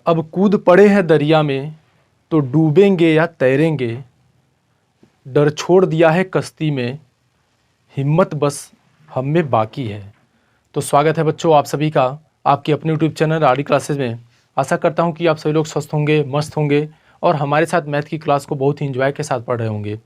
अब कूद पड़े हैं दरिया में तो डूबेंगे या तैरेंगे, डर छोड़ दिया है कश्ती में, हिम्मत बस हम में बाकी है। तो स्वागत है बच्चों आप सभी का आपके अपने यूट्यूब चैनल आरडी क्लासेस में। आशा करता हूं कि आप सभी लोग स्वस्थ होंगे, मस्त होंगे और हमारे साथ मैथ की क्लास को बहुत ही इंजॉय के साथ पढ़ रहे होंगे।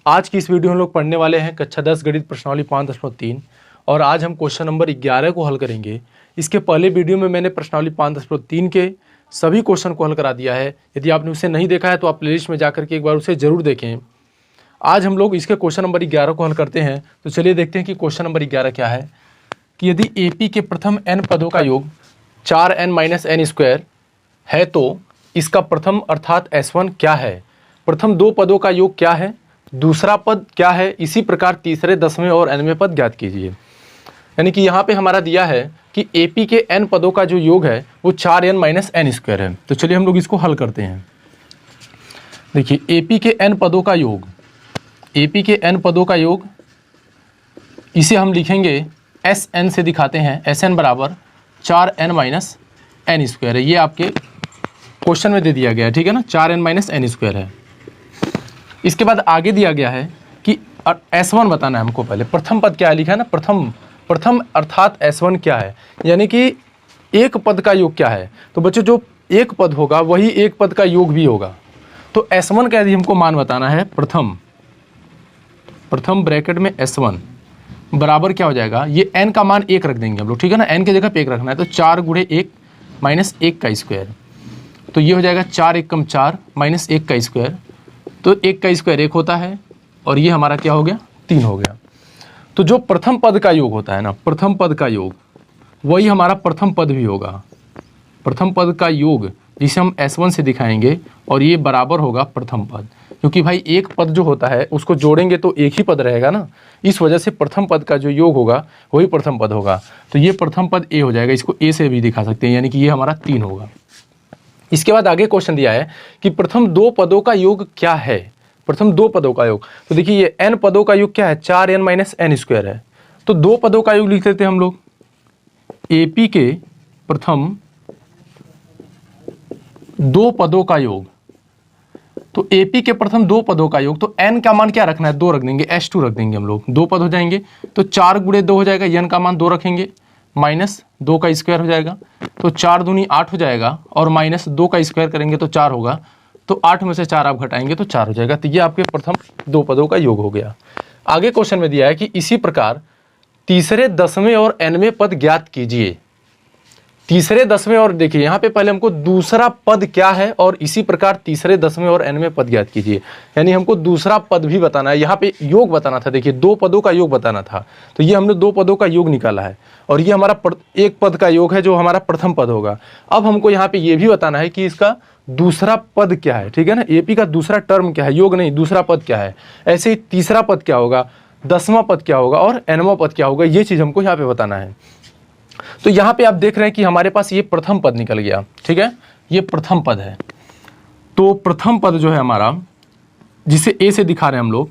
आज की इस वीडियो में हम लोग पढ़ने वाले हैं कक्षा 10 गणित प्रश्नावली 5.3 और आज हम क्वेश्चन नंबर 11 को हल करेंगे। इसके पहले वीडियो में मैंने प्रश्नावली 5.3 के सभी क्वेश्चन को हल करा दिया है। यदि आपने उसे नहीं देखा है तो आप प्लेलिस्ट में जाकर के एक बार उसे जरूर देखें। आज हम लोग इसके क्वेश्चन नंबर 11 को हल करते हैं। तो चलिए देखते हैं कि क्वेश्चन नंबर 11 क्या है कि यदि AP के प्रथम n पदों का योग 4n-n² है तो इसका प्रथम अर्थात S1 क्या है, प्रथम दो पदों का योग क्या है, दूसरा पद क्या है, इसी प्रकार तीसरे, 10वें और nवें पद ज्ञात कीजिए। यानी कि यहाँ पे हमारा दिया है कि AP के n पदों का जो योग है वो 4n-n² है। तो चलिए हम लोग इसको हल करते हैं। देखिए AP के n पदों का योग, AP के n पदों का योग इसे हम लिखेंगे Sn से दिखाते हैं। Sn बराबर 4n-n² है। ये आपके क्वेश्चन में दे दिया गया है, ठीक है ना, 4n-n² है। इसके बाद आगे दिया गया है कि S1 बताना है हमको। पहले प्रथम पद क्या है लिखा है ना, प्रथम अर्थात S1 क्या है, यानी कि एक पद का योग क्या है। तो बच्चों जो एक पद होगा वही एक पद का योग भी होगा। तो S1 का यदि हमको मान बताना है, प्रथम ब्रैकेट में S1 बराबर क्या हो जाएगा, ये n का मान 1 रख देंगे हम लोग, ठीक है ना, n की जगह पे 1 रखना है। तो 4 × 1 - 1 का स्क्वायर, तो ये हो जाएगा 4 × 1 = 4 - 1 का स्क्वायर। तो 1 का स्क्वायर 1 होता है और ये हमारा क्या हो गया, 3 हो गया। तो जो प्रथम पद का योग होता है ना, प्रथम पद का योग वही हमारा प्रथम पद भी होगा। प्रथम पद का योग जिसे हम S1 से दिखाएंगे और ये बराबर होगा प्रथम पद, क्योंकि भाई एक पद जो होता है उसको जोड़ेंगे तो एक ही पद रहेगा ना, इस वजह से प्रथम पद का जो योग होगा वही प्रथम पद होगा। तो ये प्रथम पद A हो जाएगा, इसको A से भी दिखा सकते हैं, यानी कि ये हमारा 3 होगा। इसके बाद आगे क्वेश्चन दिया है कि प्रथम दो पदों का योग क्या है, प्रथम दो पदों का योग। तो देखिए ये n पदों का योग क्या है, 4n-n² है। तो दो पदों का योग लिख देते हैं हम लोग। AP के प्रथम दो पदों का योग, तो AP के प्रथम दो पदों का योग, तो n का मान क्या रखना है, 2 रख देंगे, S2 रख देंगे हम लोग। दो पद हो जाएंगे तो 4 × 2 हो जाएगा, n का मान 2 रखेंगे, -2 का स्क्वायर हो जाएगा, तो 4 दूनी 8 हो जाएगा और -2 का स्क्वायर करेंगे तो 4 होगा। तो 8 में से 4 आप घटाएंगे तो 4 हो जाएगा। तो ये आपके प्रथम दो पदों का योग हो गया। आगे क्वेश्चन में दिया है कि इसी प्रकार तीसरे, 10वें और nवें पद ज्ञात कीजिए। तीसरे, 10वें और देखिए यहाँ पे पहले हमको दूसरा पद क्या है और इसी प्रकार तीसरे, 10वें और nवें पद ज्ञात कीजिए, यानी हमको दूसरा पद भी बताना है। यहाँ पे योग बताना था, देखिए दो पदों का योग बताना था, तो ये हमने दो पदों का योग निकाला है और ये हमारा एक पद का योग है जो हमारा प्रथम पद होगा। अब हमको यहाँ पे ये भी बताना है कि इसका दूसरा पद क्या है, ठीक है ना, AP का दूसरा टर्म क्या है, योग नहीं, दूसरा पद क्या है। ऐसे ही तीसरा पद क्या होगा, 10वां पद क्या होगा और nवां पद क्या होगा, ये चीज़ हमको यहाँ पे बताना है। तो यहाँ पे आप देख रहे हैं कि हमारे पास ये प्रथम पद निकल गया, ठीक है, ये प्रथम पद है। तो प्रथम पद जो है हमारा, जिसे A से दिखा रहे हैं हम लोग,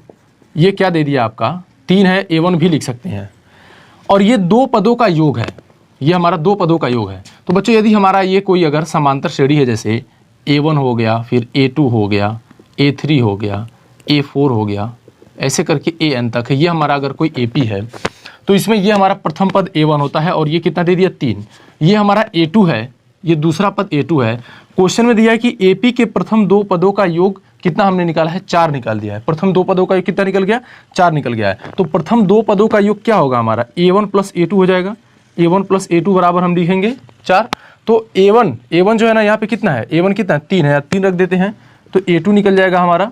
ये क्या दे दिया आपका, 3 है, A1 भी लिख सकते हैं। और ये दो पदों का योग है, ये हमारा दो पदों का योग है। तो बच्चों यदि हमारा ये कोई अगर समांतर श्रेणी है, जैसे A1 हो गया, फिर A2 हो गया, A3 हो गया, A4 हो गया, ऐसे करके AN तक है, ये हमारा अगर कोई AP है तो इसमें ये हमारा प्रथम पद A1 होता है और ये कितना दे दिया, 3। ये हमारा A2 है, ये दूसरा पद A2 है। क्वेश्चन में दिया है कि AP के प्रथम दो पदों का योग कितना हमने निकाला है, 4 निकाल दिया है। प्रथम दो पदों का योग कितना निकल गया, 4 निकल गया है। तो प्रथम दो पदों का योग क्या होगा हमारा, A1 + A2 हो जाएगा। A1 + A2 बराबर हम लिखेंगे 4। तो A1 जो है ना, यहाँ पे कितना है, A1 कितना है, 3 है, 3 रख देते हैं तो A2 निकल जाएगा हमारा।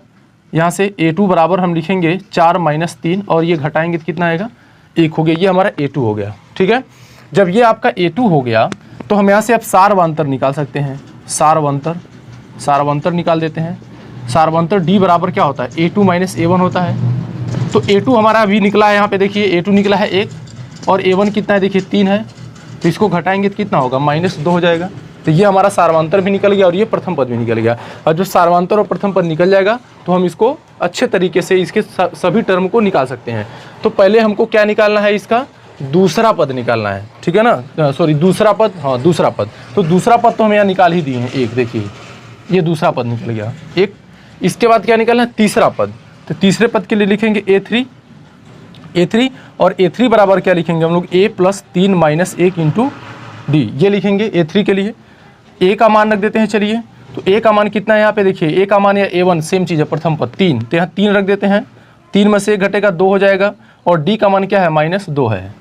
यहाँ से A2 बराबर हम लिखेंगे 4 - 3 और ये घटाएंगे तो कितना आएगा, 1 हो गया। ये हमारा A2 हो गया, ठीक है। जब ये आपका A2 हो गया तो हम यहाँ से अब सारवांतर निकाल सकते हैं। सारवांतर निकाल देते हैं। सारवांतर D बराबर क्या होता है, A2 - A1 होता है। तो A2 हमारा अभी निकला है, यहाँ पे देखिए A2 निकला है 1 और A1 कितना है, देखिए 3 है। तो इसको घटाएंगे तो कितना होगा, -2 हो जाएगा। तो ये हमारा सारवांतर भी निकल गया और ये प्रथम पद भी निकल गया। और जो सारवांतर और प्रथम पद निकल जाएगा तो हम इसको अच्छे तरीके से इसके सभी टर्म को निकाल सकते हैं। तो पहले हमको क्या निकालना है, इसका दूसरा पद निकालना है, ठीक है ना, सॉरी दूसरा पद, हाँ दूसरा पद। तो दूसरा पद तो हम यहाँ निकाल ही दिए हैं एक, देखिए ये दूसरा पद निकल गया एक। इसके बाद क्या निकालना है, तीसरा पद। तो तीसरे पद के लिए लिखेंगे a3 और a3 बराबर क्या लिखेंगे हम लोग, a + 3 - 1 × d, ये लिखेंगे a3 के लिए। a का मान रख देते हैं, चलिए तो a का मान कितना है यहाँ पे, देखिए a का मान या a1 सेम चीज़ है, प्रथम पद 3, तो यहाँ 3 रख देते हैं, 3 में से 1 घटेगा 2 हो जाएगा, और d का मान क्या है, -2 है।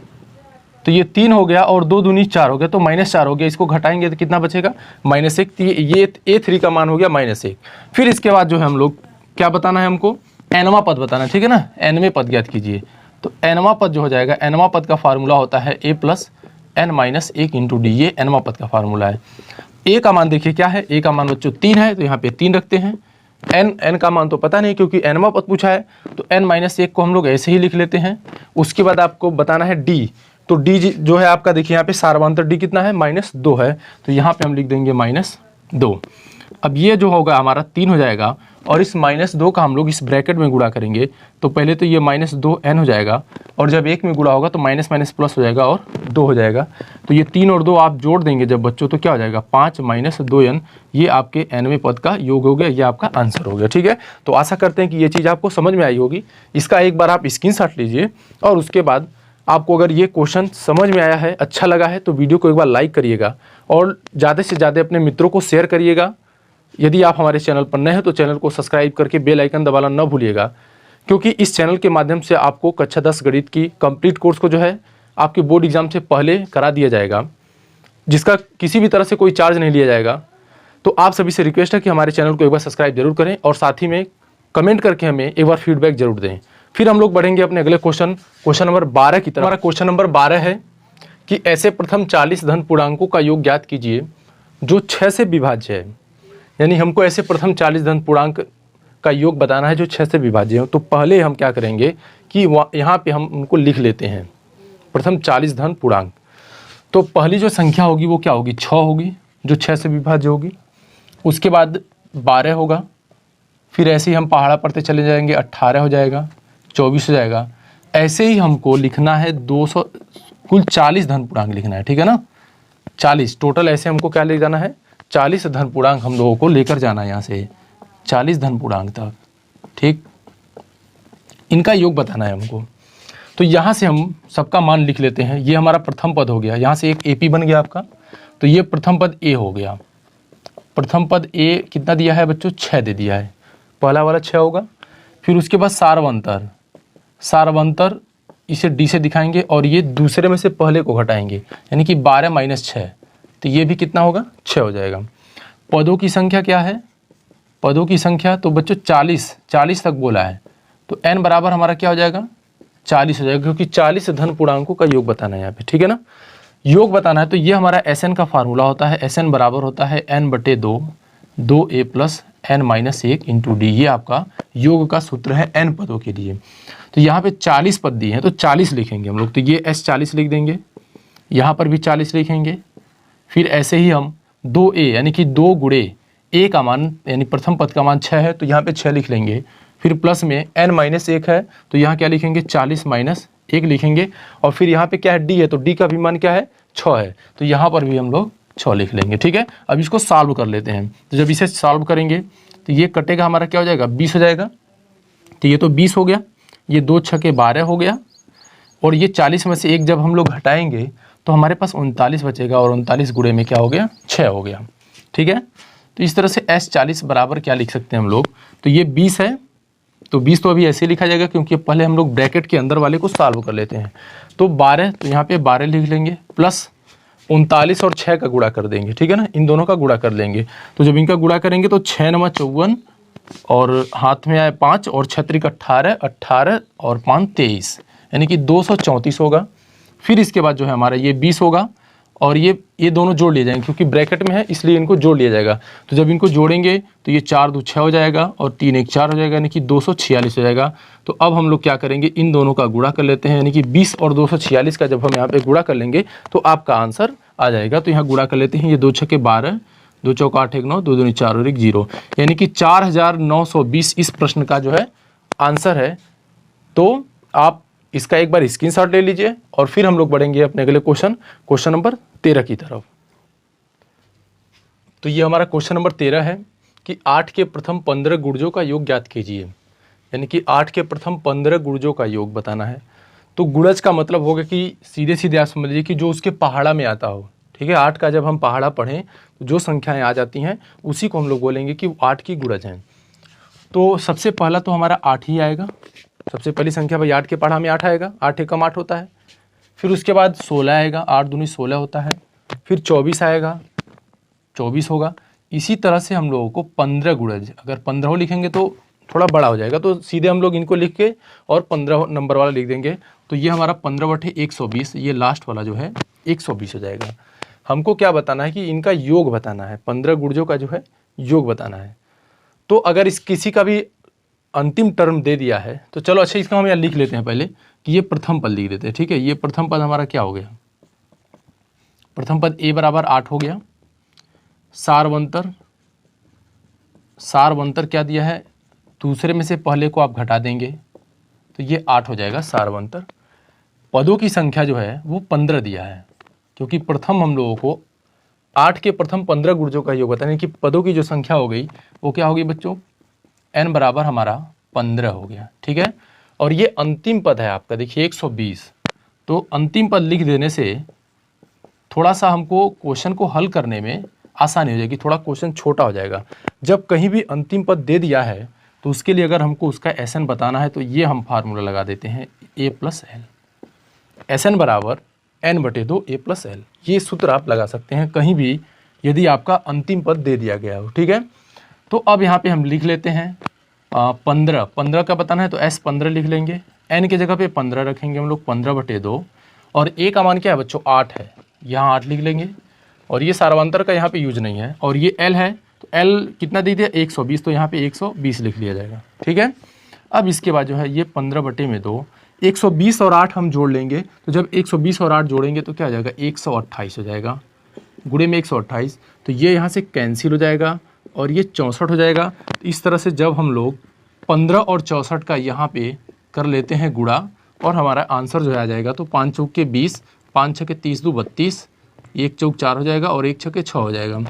तो ये 3 हो गया और 2 दूनी 4 हो गया, तो -4 हो गया, इसको घटाएंगे तो कितना बचेगा, -1। तो ये a3 का मान हो गया -1। फिर इसके बाद जो है हम लोग क्या बताना है हमको, nवां पद बताना है, ठीक है ना, nवें पद ज्ञात कीजिए। तो nवां पद जो हो जाएगा, nवां पद का फार्मूला होता है a + n - 1 × d, ये nवां पद का फार्मूला है। a का मान देखिए क्या है, a का मान बच्चों 3 है, तो यहाँ पे 3 रखते हैं। n का मान तो पता नहीं क्योंकि nवां पद पूछा है, तो n - 1 को हम लोग ऐसे ही लिख लेते हैं। उसके बाद आपको बताना है d, तो d जो है आपका देखिए यहाँ पे सार्वधातुक d कितना है, -2 है, तो यहाँ पे हम लिख देंगे -2। अब ये जो होगा हमारा 3 हो जाएगा, और इस -2 का हम लोग इस ब्रैकेट में गुणा करेंगे, तो पहले तो ये -2n हो जाएगा, और जब 1 में गुणा होगा तो माइनस माइनस प्लस हो जाएगा और 2 हो जाएगा। तो ये 3 और 2 आप जोड़ देंगे जब बच्चों, तो क्या हो जाएगा, 5 - 2n, ये आपके nवें पद का योग हो गया, ये आपका आंसर हो गया, ठीक है। तो आशा करते हैं कि ये चीज़ आपको समझ में आई होगी। इसका एक बार आप स्क्रीनशॉट लीजिए, और उसके बाद आपको अगर ये क्वेश्चन समझ में आया है, अच्छा लगा है, तो वीडियो को एक बार लाइक करिएगा, और ज़्यादा से ज़्यादा अपने मित्रों को शेयर करिएगा। यदि आप हमारे चैनल पर नए हैं तो चैनल को सब्सक्राइब करके बेल आइकन दबाना न भूलिएगा, क्योंकि इस चैनल के माध्यम से आपको कक्षा 10 गणित की कंप्लीट कोर्स को जो है आपके बोर्ड एग्जाम से पहले करा दिया जाएगा, जिसका किसी भी तरह से कोई चार्ज नहीं लिया जाएगा। तो आप सभी से रिक्वेस्ट है कि हमारे चैनल को एक बार सब्सक्राइब जरूर करें, और साथ ही में कमेंट करके हमें एक बार फीडबैक जरूर दें। फिर हम लोग बढ़ेंगे अपने अगले क्वेश्चन नंबर 12 की तरफ। हमारा क्वेश्चन नंबर 12 है कि ऐसे प्रथम 40 धन पूर्णांकों का योग ज्ञात कीजिए जो 6 से विभाज्य है। यानी हमको ऐसे प्रथम 40 धन पूर्णांक का योग बताना है जो 6 से विभाज्य हो। तो पहले हम क्या करेंगे कि यहाँ पे हम उनको लिख लेते हैं, प्रथम 40 धन पूर्णांक। तो पहली जो संख्या होगी वो क्या होगी, 6 होगी, जो 6 से विभाज्य होगी। उसके बाद 12 होगा, फिर ऐसे ही हम पहाड़ा पढ़ते चले जाएंगे, 18 हो जाएगा, 24 हो जाएगा। ऐसे ही हमको लिखना है 200, कुल 40 धन पूर्णांक लिखना है, ठीक है ना, 40 टोटल। ऐसे हमको क्या ले जाना है, 40 धन पूर्णांक हम लोगों को लेकर जाना है यहाँ से 40 धन पूर्णांक तक, ठीक। इनका योग बताना है हमको। तो यहाँ से हम सबका मान लिख लेते हैं। ये हमारा प्रथम पद हो गया, यहाँ से एक AP बन गया आपका। तो ये प्रथम पद A हो गया। प्रथम पद A कितना दिया है बच्चों, 6 दे दिया है, पहला वाला 6 होगा। फिर उसके बाद सार्वंतर इसे D से दिखाएंगे, और ये दूसरे में से पहले को घटाएंगे, यानी कि 12 - 6, तो ये भी कितना होगा, 6 हो जाएगा। पदों की संख्या क्या है, पदों की संख्या तो बच्चों 40 तक बोला है, तो n बराबर हमारा क्या हो जाएगा, 40 हो जाएगा, क्योंकि 40 धन पूर्णांकों का योग बताना है यहाँ पे, ठीक है ना। योग बताना है तो ये हमारा Sn का फार्मूला होता है, Sn बराबर होता है n/2, 2a + n - 1 × d। ये आपका योग का सूत्र है n पदों के लिए। तो यहाँ पे 40 पद दिए हैं, तो 40 लिखेंगे हम लोग। तो ये S 40 लिख देंगे, यहाँ पर भी 40 लिखेंगे। फिर ऐसे ही हम 2a यानी कि 2 गुणे a का मान, यानी प्रथम पद का मान 6 है, तो यहाँ पे 6 लिख लेंगे। फिर प्लस में n - 1 है, तो यहाँ क्या लिखेंगे, 40 - 1 लिखेंगे। और फिर यहाँ पे क्या है, d है, तो d का भी मान क्या है, 6 है, तो यहाँ पर भी हम लोग 6 लिख लेंगे, ठीक है। अब इसको सॉल्व कर लेते हैं। तो जब इसे सॉल्व करेंगे तो ये कटेगा हमारा क्या हो जाएगा, 20 हो जाएगा। तो ये तो 20 हो गया, ये 2 × 6 = 12 हो गया, और ये 40 में से 1 जब हम लोग हटाएंगे तो हमारे पास 39 बचेगा, और 39 गुणे में क्या हो गया, 6 हो गया, ठीक है। तो इस तरह से S 40 बराबर क्या लिख सकते हैं हम लोग, तो ये 20 है, तो 20 तो अभी ऐसे लिखा जाएगा क्योंकि पहले हम लोग ब्रैकेट के अंदर वाले को सॉल्व कर लेते हैं। तो 12, तो यहाँ पे 12 लिख लेंगे, प्लस 39 और 6 का गुणा कर देंगे, ठीक है ना, इन दोनों का गुणा कर लेंगे। तो जब इनका गुणा करेंगे तो 6 × 9 = 54, और हाथ में आए 5, और 6 × 3 = 18, 18 और 5 = 23, यानी कि 234 होगा। फिर इसके बाद जो है हमारा ये 20 होगा, और ये दोनों जोड़ लिए जाएंगे क्योंकि ब्रैकेट में है इसलिए इनको जोड़ लिया जाएगा। तो जब इनको जोड़ेंगे तो ये 4 × 2 = 6 हो जाएगा, और 3 × 1 = 4 हो जाएगा, यानी कि 246 हो जाएगा। तो अब हम लोग क्या करेंगे, इन दोनों का गुणा कर लेते हैं, यानी कि 20 और 246 का जब हम यहाँ पे गुणा कर लेंगे तो आपका आंसर आ जाएगा। तो यहाँ गुणा कर लेते हैं, ये 2 × 6 = 12, 2 × 4 = 8, 1 9, 2 × 2 = 4 और 1 0, यानी कि 4920 इस प्रश्न का जो है आंसर है। तो आप इसका एक बार स्क्रीनशॉट ले लीजिए और फिर हम लोग बढ़ेंगे अपने अगले क्वेश्चन नंबर 13 की तरफ। तो ये हमारा क्वेश्चन नंबर 13 है कि 8 के प्रथम 15 गुणजों का योग ज्ञात कीजिए। यानी कि 8 के प्रथम 15 गुणजों का योग बताना है। तो गुणज का मतलब होगा कि सीधे सीधे आप समझ लीजिए कि जो उसके पहाड़ा में आता हो। ठीक है, 8 का जब हम पहाड़ा पढ़ें तो जो संख्याएं आ जाती हैं उसी को हम लोग बोलेंगे कि 8 की गुणज हैं। तो सबसे पहला तो हमारा 8 ही आएगा। सबसे पहली संख्या भाई 8 के पहाड़ा में 8 आएगा, 8 एकम 8 होता है। फिर उसके बाद 16 आएगा, 8 दूनी 16 होता है। फिर 24 आएगा, 24 होगा। इसी तरह से हम लोगों को 15 गुणज, अगर 15 लिखेंगे तो थोड़ा बड़ा हो जाएगा, तो सीधे हम लोग इनको लिख के और 15 नंबर वाला लिख देंगे। तो ये हमारा 15/120, ये लास्ट वाला जो है 120 हो जाएगा। हमको क्या बताना है कि इनका योग बताना है, 15 गुणजों का जो है योग बताना है। तो अगर इस किसी का भी अंतिम टर्म दे दिया है तो चलो अच्छा इसका हम यहाँ लिख लेते हैं पहले कि ये प्रथम पद लिख देते हैं। ठीक है, ये प्रथम पद हमारा क्या हो गया, प्रथम पद a बराबर 8 हो गया। सारवंतर क्या दिया है, दूसरे में से पहले को आप घटा देंगे तो ये 8 हो जाएगा सारवंतर। पदों की संख्या जो है वो 15 दिया है, क्योंकि प्रथम हम लोगों को 8 के प्रथम 15 गुणजों का योग बताने कि पदों की जो संख्या हो गई वो क्या होगी बच्चों, n बराबर हमारा 15 हो गया। ठीक है, और ये अंतिम पद है आपका, देखिए 120। तो अंतिम पद लिख देने से थोड़ा सा हमको क्वेश्चन को हल करने में आसानी हो जाएगी, थोड़ा क्वेश्चन छोटा हो जाएगा। जब कहीं भी अंतिम पद दे दिया है तो उसके लिए अगर हमको उसका SN बताना है तो ये हम फार्मूला लगा देते हैं a+l, SN बराबर n/2 a+l। ये सूत्र आप लगा सकते हैं कहीं भी यदि आपका अंतिम पद दे दिया गया हो। ठीक है, तो अब यहाँ पे हम लिख लेते हैं 15 का बताना है तो S15 लिख लेंगे, n की जगह पे 15 रखेंगे हम लोग, 15/2। और a का मान क्या है बच्चों, 8 है, यहाँ 8 लिख लेंगे। और ये सारवंतर का यहाँ पे यूज नहीं है। और ये l है तो l कितना दे दिया 120, तो यहाँ पे 120 लिख लिया जाएगा। ठीक है, अब इसके बाद जो है ये 15/2, 120 और 8 हम जोड़ लेंगे। तो जब 120 और 8 जोड़ेंगे तो क्या हो जाएगा, 128 हो जाएगा, गुणे में 128। तो ये यहाँ से कैंसिल हो जाएगा और ये 64 हो जाएगा। तो इस तरह से जब हम लोग 15 और 64 का यहाँ पे कर लेते हैं गुणा और हमारा आंसर जो है आ जाएगा, तो 5 चौक के 20, 5 छः के 30 2 32, 1 चौक 4 हो जाएगा और 1 छः के 6 हो जाएगा।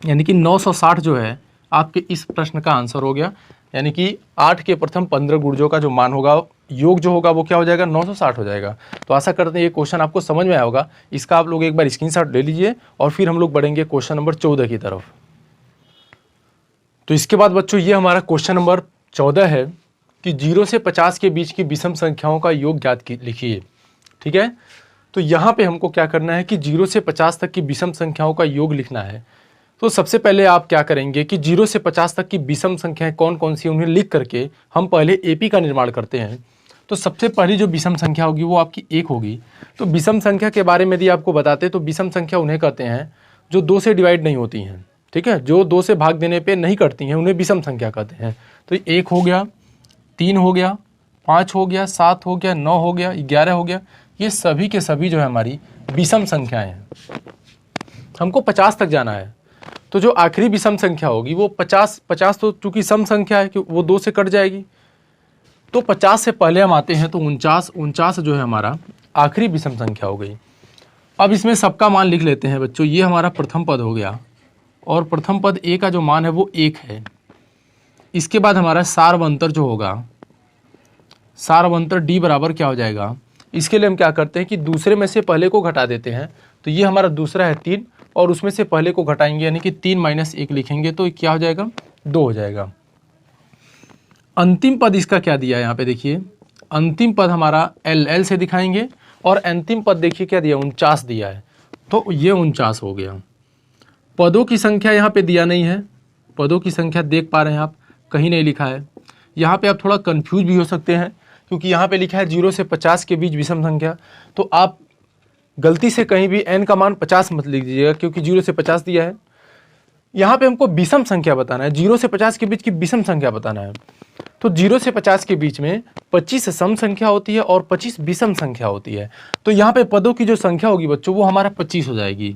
यानी कि 960 जो है आपके इस प्रश्न का आंसर हो गया। यानी कि 8 के प्रथम 15 गुणजों का जो मान होगा, योग जो होगा वो क्या हो जाएगा, 960 हो जाएगा। तो आशा करते हैं ये क्वेश्चन आपको समझ में आया होगा। इसका आप लोग एक बार स्क्रीनशॉट ले लीजिए और फिर हम लोग बढ़ेंगे क्वेश्चन नंबर 14 की तरफ। तो इसके बाद बच्चों ये हमारा क्वेश्चन नंबर 14 है कि 0 से 50 के बीच की विषम संख्याओं का योग ज्ञात लिखिए। ठीक है, तो यहाँ पे हमको क्या करना है कि 0 से 50 तक की विषम संख्याओं का योग लिखना है। तो सबसे पहले आप क्या करेंगे कि 0 से 50 तक की विषम संख्याएं कौन कौन सी उन्हें लिख करके हम पहले AP का निर्माण करते हैं। तो सबसे पहली जो विषम संख्या होगी वो आपकी 1 होगी। तो विषम संख्या के बारे में यदि आपको बताते तो विषम संख्या उन्हें कहते हैं जो 2 से डिवाइड नहीं होती हैं। ठीक है, जो 2 से भाग देने पे नहीं करती हैं उन्हें विषम संख्या कहते हैं। तो 1 हो गया, 3 हो गया, 5 हो गया, 7 हो गया, 9 हो गया, 11 हो गया, ये सभी के सभी जो है हमारी विषम संख्याएं हैं। हमको 50 तक जाना है। तो जो आखिरी विषम संख्या होगी वो 50 तो चूंकि सम संख्या है कि वो 2 से कट जाएगी। तो 50 से पहले हम आते हैं तो 49 जो है हमारा आखिरी विषम संख्या हो गई। अब इसमें सबका मान लिख लेते हैं बच्चों। ये हमारा प्रथम पद हो गया और प्रथम पद a का जो मान है वो 1 है। इसके बाद हमारा सारवंतर जो होगा, सारवंतर d बराबर क्या हो जाएगा, इसके लिए हम क्या करते हैं कि दूसरे में से पहले को घटा देते हैं। तो ये हमारा दूसरा है 3 और उसमें से पहले को घटाएंगे यानी कि 3 - 1 लिखेंगे तो क्या हो जाएगा, 2 हो जाएगा। अंतिम पद इसका क्या दिया है यहाँ पे देखिए, अंतिम पद हमारा l से दिखाएंगे और अंतिम पद देखिए क्या दिया, 49 दिया है। तो ये 49 हो गया। पदों की संख्या यहाँ पे दिया नहीं है, पदों की संख्या देख पा रहे हैं आप, कहीं नहीं लिखा है। यहाँ पे आप थोड़ा कंफ्यूज भी हो सकते हैं क्योंकि यहाँ पे लिखा है 0 से 50 के बीच विषम संख्या। तो आप गलती से कहीं भी n का मान 50 मत लिख दीजिएगा क्योंकि 0 से 50 दिया है। यहाँ पे हमको विषम संख्या बताना है, 0 से 50 के बीच की विषम संख्या बताना है। तो 0 से 50 के बीच में 25 सम संख्या होती है और 25 विषम संख्या होती है। तो यहाँ पे पदों की जो संख्या होगी बच्चों वो हमारा 25 हो जाएगी,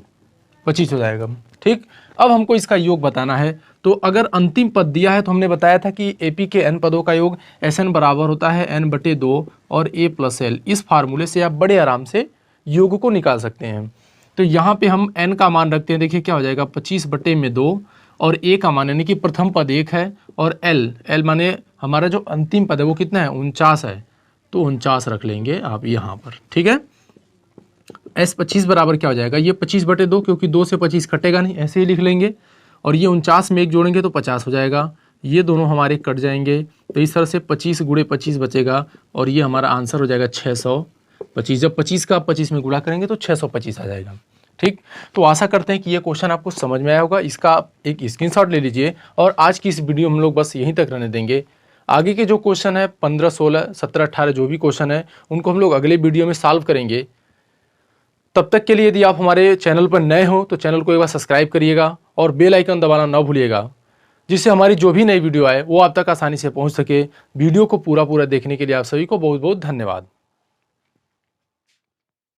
25 हो जाएगा। ठीक, अब हमको इसका योग बताना है। तो अगर अंतिम पद दिया है तो हमने बताया था कि AP के n पदों का योग Sn बराबर होता है n/2 और A + L। इस फार्मूले से आप बड़े आराम से योग को निकाल सकते हैं। तो यहाँ पे हम n का मान रखते हैं, देखिए क्या हो जाएगा 25/2 और A का मान यानी कि प्रथम पद 1 है और L माने हमारा जो अंतिम पद है वो कितना है 49 है, तो 49 रख लेंगे आप यहाँ पर, ठीक है। S25 बराबर क्या हो जाएगा, ये 25/2 क्योंकि 2 से 25 कटेगा नहीं, ऐसे ही लिख लेंगे। और ये 49 में 1 जोड़ेंगे तो 50 हो जाएगा, ये दोनों हमारे कट जाएंगे, तो इस तरह से 25 × 25 बचेगा और ये हमारा आंसर हो जाएगा 625। जब 25 का 25 में गुणा करेंगे तो 625 आ जाएगा, ठीक। तो आशा करते हैं कि ये क्वेश्चन आपको समझ में आया होगा। इसका एक स्क्रीनशॉट ले लीजिए और आज की इस वीडियो हम लोग बस यहीं तक रहने देंगे। आगे के जो क्वेश्चन है 15, 16, 17, 18 जो भी क्वेश्चन है उनको हम लोग अगले वीडियो में सॉल्व करेंगे। तब तक के लिए यदि आप हमारे चैनल पर नए हो तो चैनल को एक बार सब्सक्राइब करिएगा और बेल आइकन दबाना ना भूलिएगा, जिससे हमारी जो भी नई वीडियो आए वो आप तक आसानी से पहुंच सके। वीडियो को पूरा देखने के लिए आप सभी को बहुत बहुत धन्यवाद।